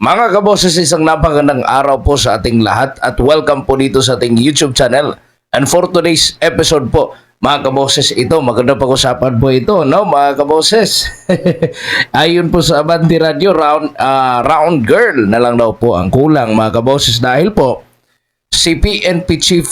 Mga kaboses, isang napakagandang araw po sa ating lahat at welcome po dito sa ating YouTube channel. And for today's episode po, mga kaboses, ito, maganda pag-usapan po ito, no, mga kaboses? Ayun po sa Abante Radio, round girl na lang daw po ang kulang, mga kaboses, dahil po si PNP Chief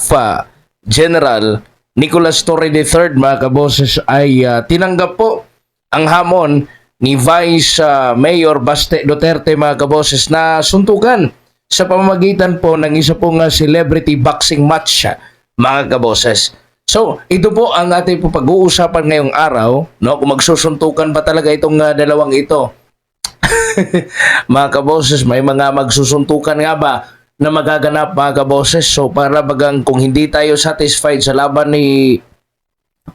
General Nicolas Torre III, mga kaboses, ay tinanggap po ang hamon ni Vice Mayor Baste Duterte, mga kaboses, na suntukan sa pamamagitan po ng isa pong celebrity boxing match, mga kaboses. So, ito po ang ating po pag-uusapan ngayong araw, no? Kung magsusuntukan ba talaga itong dalawang ito. Mga kaboses, may mga magsusuntukan nga ba na magaganap, mga kaboses? So, para bagang kung hindi tayo satisfied sa laban ni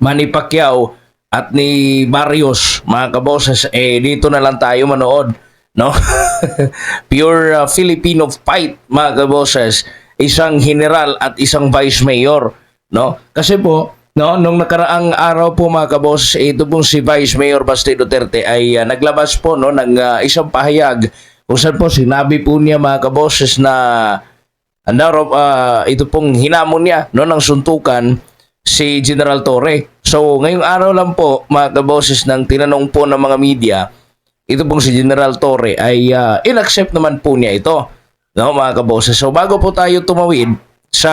Manny Pacquiao at ni Barrios, mga kaboses, dito na lang tayo manood, no? Pure Filipino fight, mga kaboses, isang general at isang vice mayor, no? Kasi po, no, nung nakaraang araw po, mga kaboses, ito pong si Vice Mayor Baste Duterte ay naglabas po, no, ng isang pahayag kung saan po sinabi po niya, mga kaboses, na ito pong hinamon niya, no, ng suntukan si General Torre. So, ngayong araw lang po, mga kaboses, nang tinanong po ng mga media, ito pong si General Torre ay in-accept naman po niya ito, no, mga kaboses. So, bago po tayo tumawid sa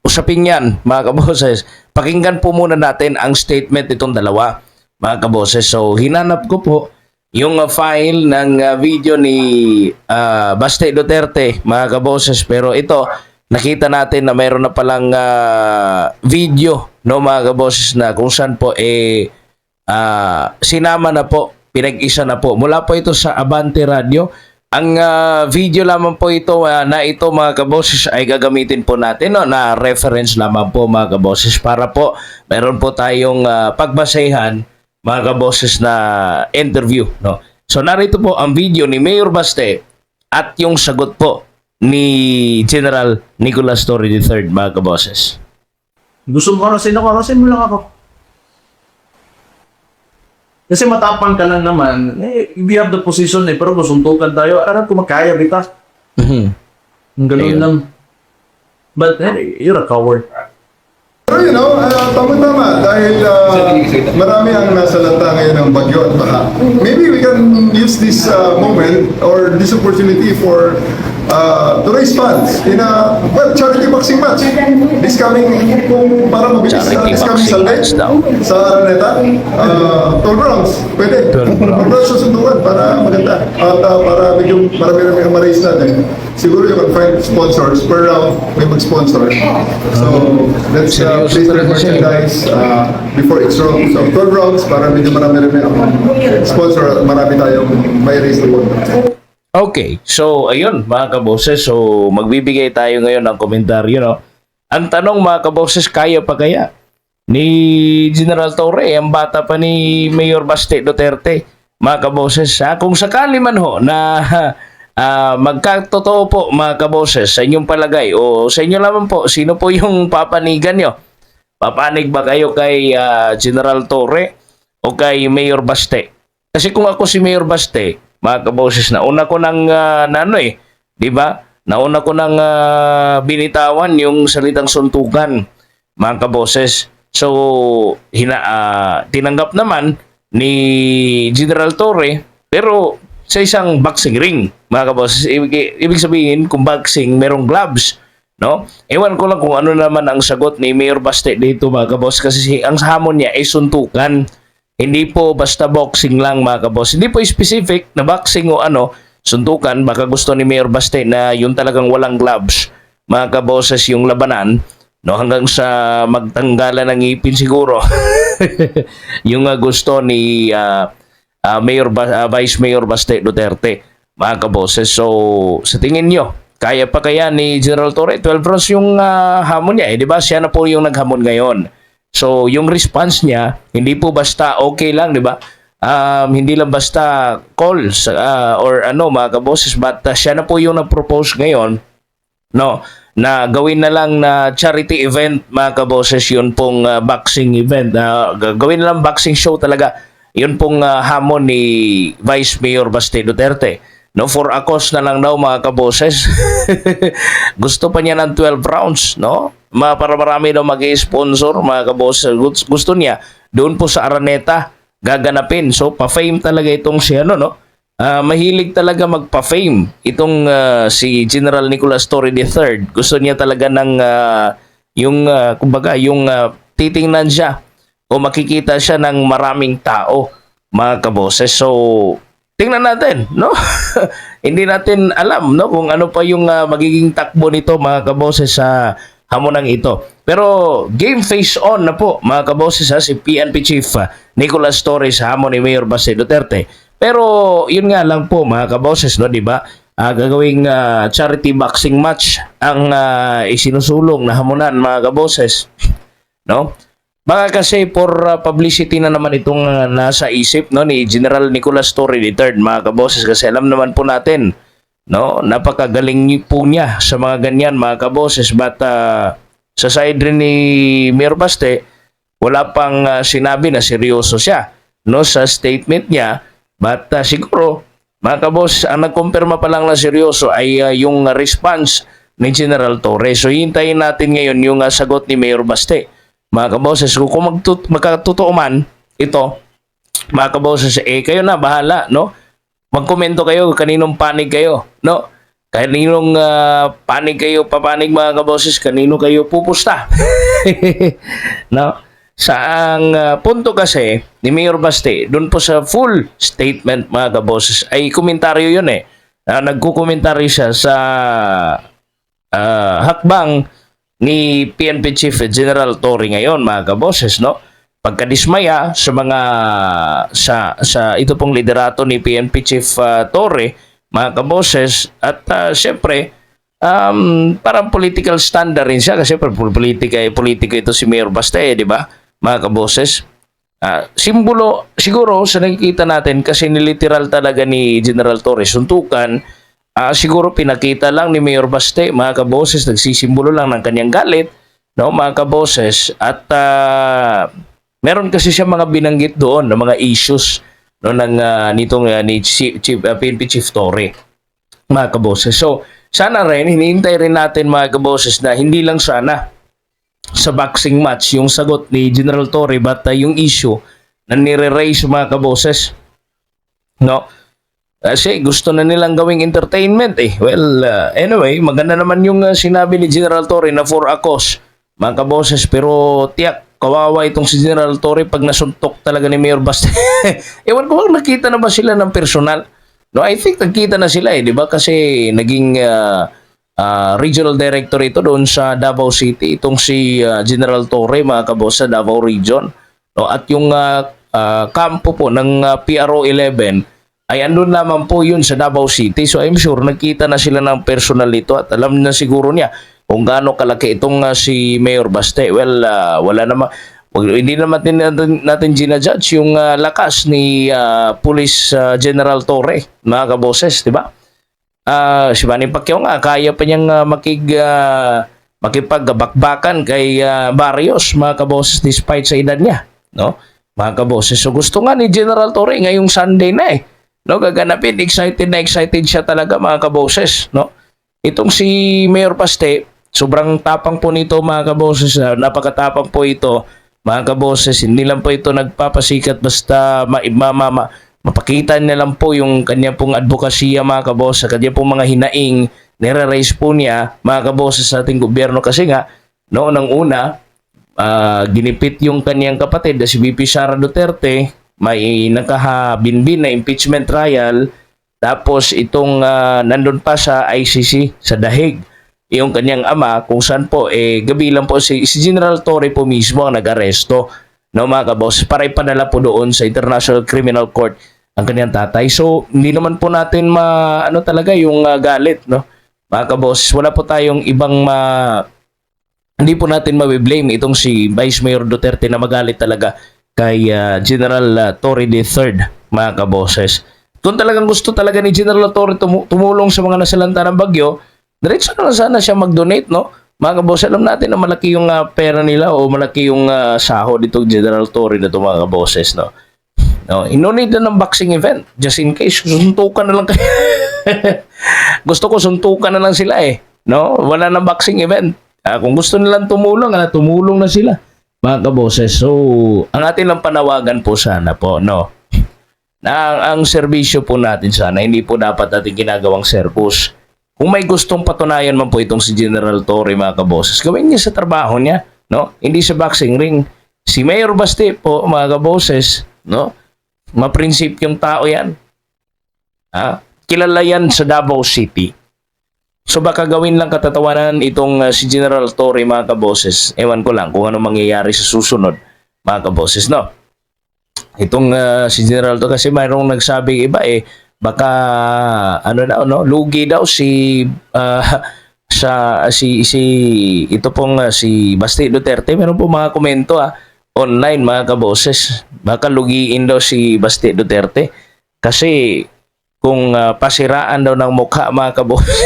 usaping yan, mga kaboses, pakinggan po muna natin ang statement nitong dalawa, mga kaboses. So, hinanap ko po yung file ng video ni Baste Duterte, mga kaboses, pero ito, nakita natin na mayroon na palang video, no, mga kaboses, na kung saan po sinama na po, pinag-isa na po. Mula po ito sa Abante Radio. Ang video lamang po ito na ito, mga kaboses, ay gagamitin po natin, no, na reference lamang po, mga kaboses, para po mayroon po tayong pagbasehan, mga kaboses, na interview, no. So narito po ang video ni Mayor Baste at yung sagot po ni General Nicolas Torre III, mga kaboses. Gusto mo arasin ako, arasin mo lang ako. Kasi matapang ka lang naman, we have the position pero masuntukan tayo, aram ko makaya, bita. Ang ganun Ayun lang. But you're a coward. Pero tama-tama dahil marami ang nasalanta ngayon ng bagyo at baha. Maybe we can use this moment or this opportunity to raise funds in a charity boxing match. This coming, kung para mabilis, Charity this coming boxing Sunday match daw. sa Araneta, 12 rounds, pwede. 12 rounds susundukan para maganda at para medyo marami-rami ang ma-raise natin. Siguro you can find sponsors per round, may mag-sponsor. So let's place the merchandise before each round. So 12 rounds para medyo marami-rami ang sponsor at marami tayong may raise na pondo. Okay, so ayun, mga kaboses, so magbibigay tayo ngayon ng komentaryo, no? Ang tanong, mga kaboses, kaya pa kaya ni General Torre, ang bata pa ni Mayor Baste Duterte, mga kaboses, kung sakali man ho na magkatotoo po, mga kaboses, sa inyong palagay o sa inyo lamang po, sino po yung papanigan nyo? Papanig ba kayo kay General Torre o kay Mayor Baste? Kasi kung ako si Mayor Baste, mga kaboses, nauna ko ng di ba? Nauna ko ng binitawan yung salitang suntukan, mga kaboses. So, tinanggap naman ni General Torre, pero sa isang boxing ring, mga kaboses. Ibig sabihin, kung boxing, merong gloves, no? Ewan ko lang kung ano naman ang sagot ni Mayor Baste dito, mga kaboses, kasi ang hamon niya ay suntukan. Hindi po basta boxing lang, mga kabos. Hindi po specific na boxing o suntukan. Baka gusto ni Mayor Baste na yung talagang walang gloves, mga kaboses, yung labanan, no, hanggang sa magtanggalan ng ngipin siguro. Yung gusto ni Vice Mayor Baste Duterte, mga kaboses. So, sa tingin nyo, kaya pa kaya ni General Torre? 12 rounds yung hamon niya, di ba? Siya na po yung naghamon ngayon. So, yung response niya, hindi po basta okay lang, di ba? Hindi lang basta calls or mga kaboses, but siya na po yung nag-propose ngayon, no, na gawin na lang na charity event, mga kaboses, yun pong boxing event. Gawin na lang boxing show talaga. Yun pong hamon ni Vice Mayor Baste Duterte. No, for a cause na lang daw mga kaboses. Gusto pa niya ng 12 rounds, no? Para marami daw mag-sponsor mga kaboses. Gusto niya doon po sa Araneta gaganapin. So pa-fame talaga itong si ano, no? Mahilig talaga magpa-fame itong si General Nicolas Torre III. Gusto niya talaga ng kumbaga yung titingnan siya o makikita siya ng maraming tao mga kaboses. So tingnan natin, no? Hindi natin alam, no, kung ano pa yung magiging takbo nito mga kaboses sa hamonang ito. Pero game face on na po mga kaboses si PNP Chief Nicolas Torres sa hamon ni Mayor Baste Duterte. Pero yun nga lang po mga kaboses, no, di ba? Gagawing charity boxing match ang isinusulong na hamunan mga kaboses, no? Baka kasi for publicity na naman itong nasa isip, no, ni General Nicolas Torre III mga kaboses, kasi alam naman po natin, no, napakagaling po niya sa mga ganyan mga kaboses. But sa side rin ni Mayor Baste, wala pang sinabi na seryoso siya, no, sa statement niya. But siguro mga kaboses, ang nagkumpirma pa lang na seryoso ay yung response ni General Torre. So hintayin natin ngayon yung sagot ni Mayor Baste mga kaboses. Kung magkatotoo man ito mga kaboses, kayo na bahala, no? Magkomento kayo kaninong panig kayo, no? Kaninong panig kayo, papanig mga kaboses, kanino kayo pupusta. No? Sa ang punto kasi ni Mayor Baste, doon po sa full statement mga kaboses, ay komentaryo yun nagkukomentaryo siya sa hakbang ni PNP Chief General Torre ngayon mga kaboses, no? Pagkadismaya sa mga sa ito pong liderato ni PNP Chief Torre mga kaboses, at syempre parang political standard rin siya kasi politiko ito si Mayor Baste, di ba mga kaboses? Simbolo siguro sa nakikita natin kasi niliteral talaga ni General Torre suntukan. Siguro pinakita lang ni Mayor Baste mga kaboses, nagsisimbolo lang ng kanyang galit, no mga kaboses, at meron kasi siya mga binanggit doon ng mga issues, no, ng nitong ni PNP Chief Torre mga kaboses. So sana rin hinihintay rin natin mga kaboses na hindi lang sana sa boxing match yung sagot ni General Torre, but yung issue na nire-raise mga kaboses, no? Kasi gusto na nilang gawing entertainment Well, anyway, maganda naman yung sinabi ni General Torre na for a cause, mga kaboses. Pero tiyak, kawawa itong si General Torre pag nasuntok talaga ni Mayor Baste. Ewan ko bang nakita na ba sila ng personal? No, I think nagkita na sila di ba? Kasi naging regional director ito doon sa Davao City, itong si General Torre mga kaboses sa Davao Region. No, at yung kampo po ng PRO 11 ay andun naman po yun sa Davao City. So I'm sure nagkita na sila ng personal ito at alam na siguro niya kung gaano kalaki itong si Mayor Baste. Well, wala naman, hindi naman natin ginajudge yung lakas ni Police General Torre mga kaboses, di ba? Si Manny Pacquiao nga kaya pa niyang makipagbakbakan kay Barrios mga kaboses despite sa edad niya, no? Mga kaboses. So gusto nga ni General Torre ngayong Sunday na no, gaganapin. Excited na excited siya talaga mga kaboses, no? Itong si Mayor Baste, sobrang tapang po nito mga kaboses, napakatapang po ito mga kaboses. Hindi lang po ito nagpapasikat basta mapakita niya lang po yung kanya pong advokasya mga kaboses, kanya pong mga hinaing nire-raise po niya mga kaboses sa ating gobyerno. Kasi nga noon ang una ginipit yung kanyang kapatid na si VP Sara Duterte, may nakahabinbin na impeachment trial, tapos itong nandun pa sa ICC sa Dahig yung kanyang ama, kung saan po gabi lang po si General Torre po mismo ang nag-aresto, no mga kabos, para ipadala po doon sa International Criminal Court ang kanyang tatay. So hindi naman po natin talaga yung galit, no mga kabos. Wala po tayong ibang hindi po natin mabiblame itong si Vice Mayor Duterte na magalit talaga kay General Torre III mga kaboses. Kung talagang gusto talaga ni General Torre tumulong sa mga nasalanta ng bagyo, diretso na sana siya mag-donate, no? Mga kaboses, alam natin na malaki yung pera nila o malaki yung sahod itong General Torre na ito mga kaboses, no? No, inunid na ng boxing event just in case suntukan na lang kayo. Gusto ko suntukan na lang sila eh. No? Wala nang boxing event. Kung gusto nilang tumulong, tumulong na sila. Mga kaboses. So, ang atin lang panawagan po sana po, no? Na ang serbisyo po natin sana, hindi po dapat ating ginagawang circus. Kung may gustong patunayan man po itong si General Torre, mga kaboses, gawin niya sa trabaho niya, no? Hindi sa boxing ring. Si Mayor Basti po, mga kaboses, no? Maprinsipyong tao yan. Kilala yan sa Davao City. So baka gawin lang katatawanan itong si General Torre, mga kaboses. Ewan ko lang kung ano mangyayari sa susunod, mga kaboses, no? Itong si General Torre, kasi mayroong nagsabi iba baka lugi daw si ito pong si Basti Duterte. Meron po mga komento online, mga kaboses. Baka lugiin daw si Basti Duterte kasi kung pasiraan daw ng mukha, mga kaboses.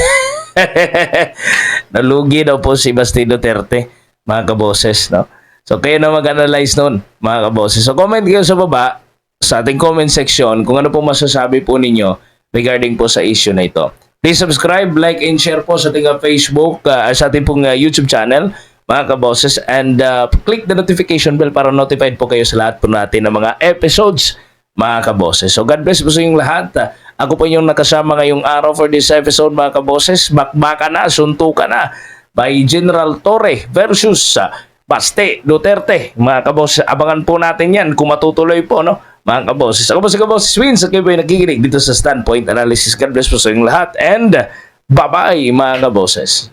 Nalugi daw po si Basti Duterte, mga kaboses, no? So kayo na mag-analyze nun, mga kaboses. So comment kayo sa baba sa ating comment section kung ano po masasabi po ninyo regarding po sa issue na ito. Please subscribe, like, and share po sa ating Facebook, sa ating pong YouTube channel, mga kaboses, and click the notification bell para notified po kayo sa lahat po natin ng mga episodes, mga kaboses. So God bless po sa inyong lahat. Ako po yung nakasama ngayong araw for this episode, mga kaboses. Bakbaka na, suntukan na by General Torre versus Basti Duterte. Mga kaboses, abangan po natin yan kung matutuloy po, no? Mga kaboses. Ako po si Kaboses Wins at kayo po yung nakikinig dito sa Standpoint Analysis. God bless po sa inyong lahat and bye-bye, mga kaboses.